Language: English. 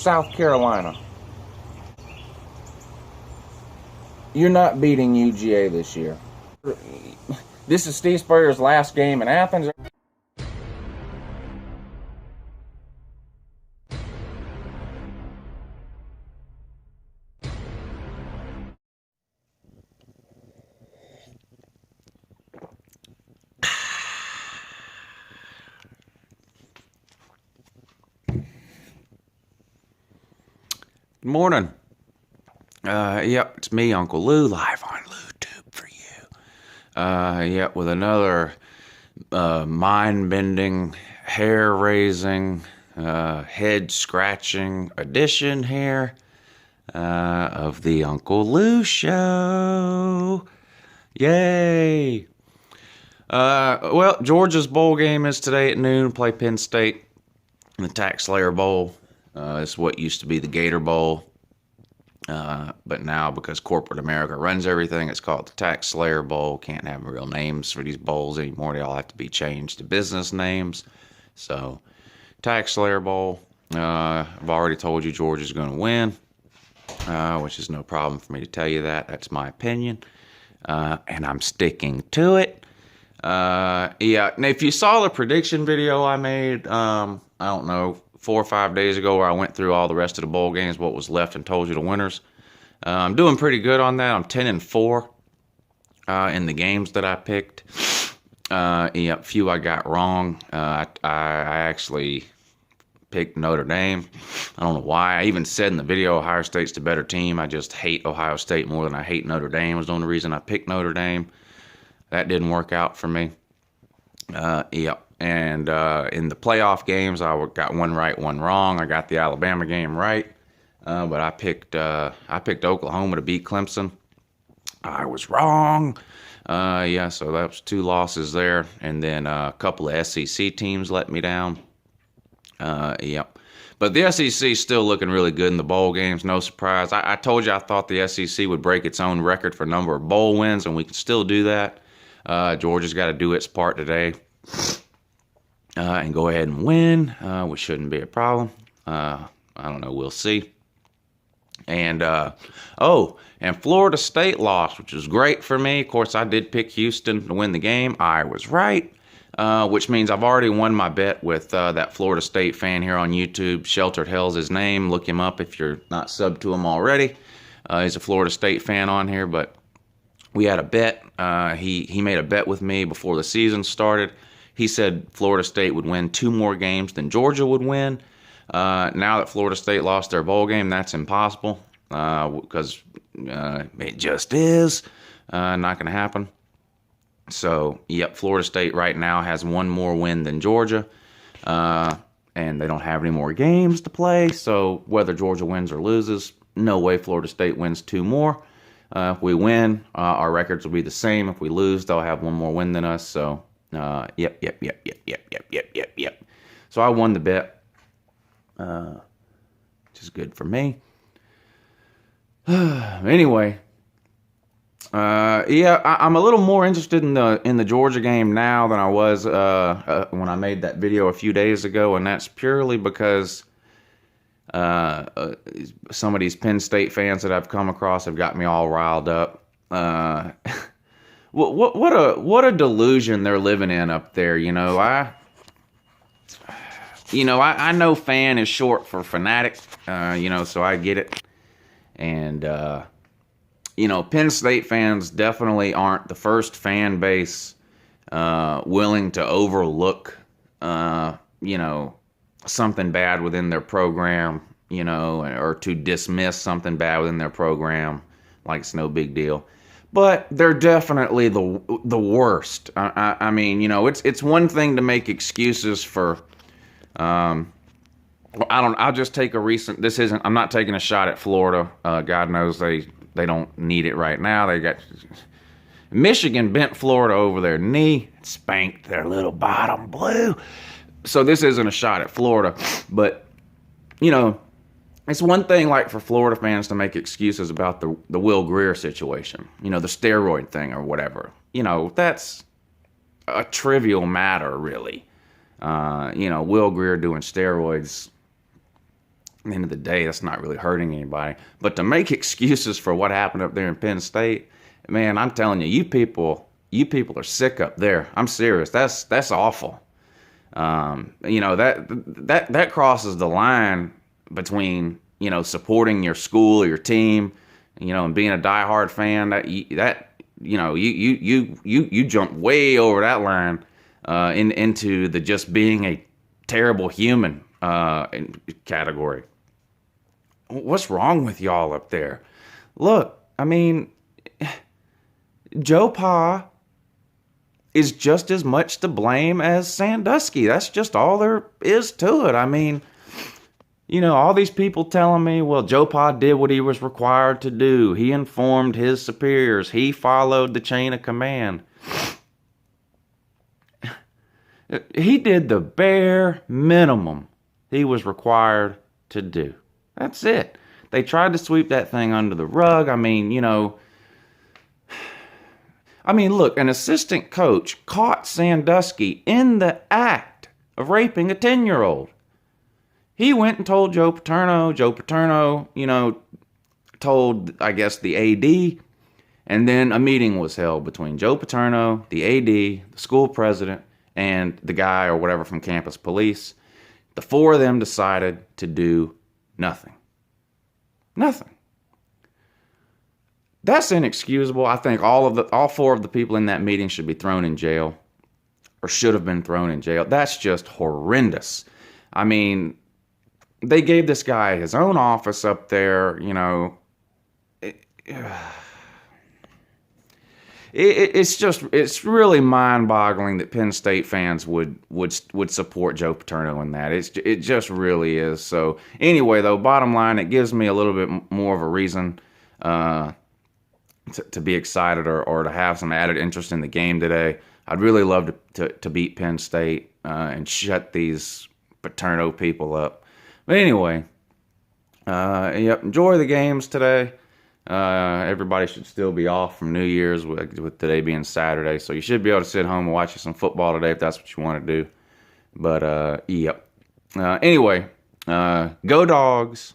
South Carolina. You're not beating UGA this year. This is Steve Spurrier's last game in Athens. Good morning. Yep, it's me, Uncle Lou, live on LouTube for you. Yep, with another mind-bending, hair-raising, head-scratching edition here of the Uncle Lou Show. Yay! Well, Georgia's bowl game is today at noon. Play Penn State in the Taxslayer Bowl. It's what used to be the Gator Bowl. But now, because corporate America runs everything, it's called the Taxslayer Bowl. Can't have real names for these bowls anymore. They all have to be changed to business names. So, Taxslayer Bowl. I've already told you Georgia's going to win, which is no problem for me to tell you that. That's my opinion. And I'm sticking to it. Yeah, and if you saw the prediction video I made, I don't know, 4 or 5 days ago, where I went through all the rest of the bowl games, what was left, and told you the winners. I'm doing pretty good on that. I'm 10-4 in the games that I picked. Yeah, a few I got wrong. I actually picked Notre Dame. I don't know why. I even said in the video Ohio State's the better team. I just hate Ohio State more than I hate Notre Dame. Was the only reason I picked Notre Dame. That didn't work out for me. Yep. And in the playoff games, I got one right, one wrong. I got the Alabama game right, but I picked Oklahoma to beat Clemson. I was wrong. Yeah, so that was 2 losses there, and then a couple of SEC teams let me down. Yep. But the SEC is still looking really good in the bowl games. No surprise. I told you I thought the SEC would break its own record for number of bowl wins, and we can still do that. Georgia's got to do its part today. And go ahead and win, which shouldn't be a problem. I don't know, we'll see. And, and Florida State lost, which was great for me. Of course, I did pick Houston to win the game. I was right, which means I've already won my bet with that Florida State fan here on YouTube. Sheltered Hell's his name. Look him up if you're not subbed to him already. He's a Florida State fan on here, but we had a bet. He made a bet with me before the season started. He said Florida State would win 2 more games than Georgia would win. Now that Florida State lost their bowl game, that's impossible because it just is not going to happen. So, yep, Florida State right now has 1 more win than Georgia, and they don't have any more games to play. So whether Georgia wins or loses, no way Florida State wins 2 more. If we win, our records will be the same. If we lose, they'll have 1 more win than us. So, yep. So I won the bet, which is good for me. Anyway, yeah, I'm a little more interested in the Georgia game now than I was when I made that video a few days ago, and that's purely because some of these Penn State fans that I've come across have got me all riled up. What a delusion they're living in up there. I know fan is short for fanatic, so I get it. And, Penn State fans definitely aren't the first fan base willing to overlook, something bad within their program, or to dismiss something bad within their program like it's no big deal. But they're definitely the worst. I mean, it's one thing to make excuses for. I'll just take a recent. I'm not taking a shot at Florida. God knows they don't need it right now. They got Michigan bent Florida over their knee, spanked their little bottom blue. So this isn't a shot at Florida, but it's one thing, like, for Florida fans to make excuses about the Will Grier situation, the steroid thing or whatever. That's a trivial matter, really. Will Grier doing steroids, the end of the day, that's not really hurting anybody. But to make excuses for what happened up there in Penn State, man, I'm telling you, you people are sick up there. I'm serious. That's awful. That crosses the line between, supporting your school or your team, and being a diehard fan. You jump way over that line into the just being a terrible human category. What's wrong with y'all up there? Look, I mean, Joe Pa is just as much to blame as Sandusky. That's just all there is to it. I mean, all these people telling me, well, Joe Pa did what he was required to do. He informed his superiors. He followed the chain of command. He did the bare minimum he was required to do. That's it. They tried to sweep that thing under the rug. I mean, look, an assistant coach caught Sandusky in the act of raping a 10-year-old. He went and told Joe Paterno. Joe Paterno, told, I guess, the AD. And then a meeting was held between Joe Paterno, the AD, the school president, and the guy or whatever from campus police. The four of them decided to do nothing. Nothing. That's inexcusable. I think all four of the people in that meeting should be thrown in jail, or should have been thrown in jail. That's just horrendous. I mean, they gave this guy his own office up there. It's really mind-boggling that Penn State fans would support Joe Paterno in that. It just really is. So anyway, though, bottom line, it gives me a little bit more of a reason to be excited or to have some added interest in the game today. I'd really love to beat Penn State and shut these Paterno people up. But anyway, enjoy the games today. Everybody should still be off from New Year's with today being Saturday, so you should be able to sit home and watch some football today if that's what you want to do. But anyway, go Dogs.